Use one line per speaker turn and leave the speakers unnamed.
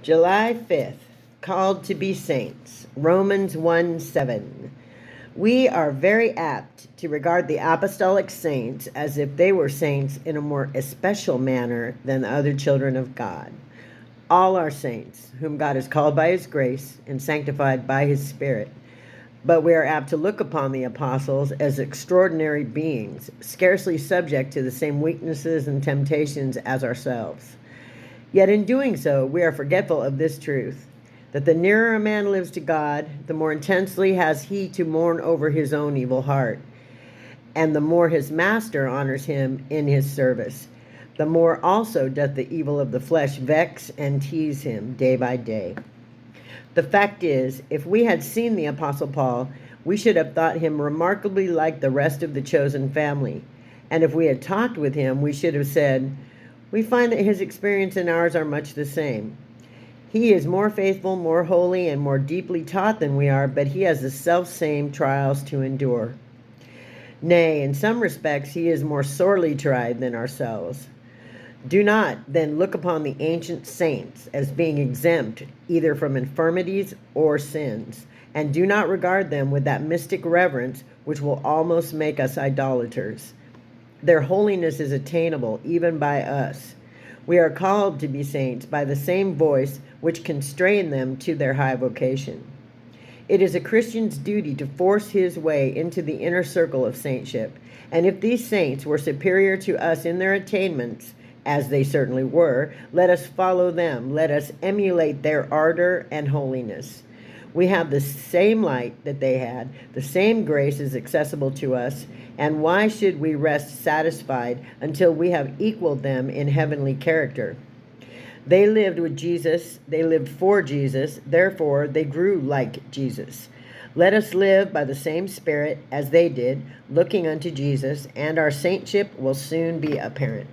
July 5th, called to be saints. Romans 1:7. We are very apt to regard the apostolic saints as if they were saints in a more especial manner than the other children of God. All are saints, whom God has called by his grace and sanctified by his Spirit. But we are apt to look upon the apostles as extraordinary beings, scarcely subject to the same weaknesses and temptations as ourselves. Yet in doing so, we are forgetful of this truth, that the nearer a man lives to God, the more intensely has he to mourn over his own evil heart, and the more his master honors him in his service, the more also doth the evil of the flesh vex and tease him day by day. The fact is, if we had seen the Apostle Paul, we should have thought him remarkably like the rest of the chosen family. And if we had talked with him, we should have said, we find that his experience and ours are much the same. He is more faithful, more holy, and more deeply taught than we are, but he has the self-same trials to endure. Nay, in some respects, he is more sorely tried than ourselves. Do not then look upon the ancient saints as being exempt either from infirmities or sins, and do not regard them with that mystic reverence which will almost make us idolaters. Their holiness is attainable even by us. We are called to be saints by the same voice which constrained them to their high vocation. It is a Christian's duty to force his way into the inner circle of saintship, and if these saints were superior to us in their attainments, as they certainly were, let us follow them. Let us emulate their ardor and holiness. We have the same light that they had, the same grace is accessible to us, and why should we rest satisfied until we have equaled them in heavenly character? They lived with Jesus, they lived for Jesus, therefore they grew like Jesus. Let us live by the same Spirit as they did, looking unto Jesus, and our saintship will soon be apparent.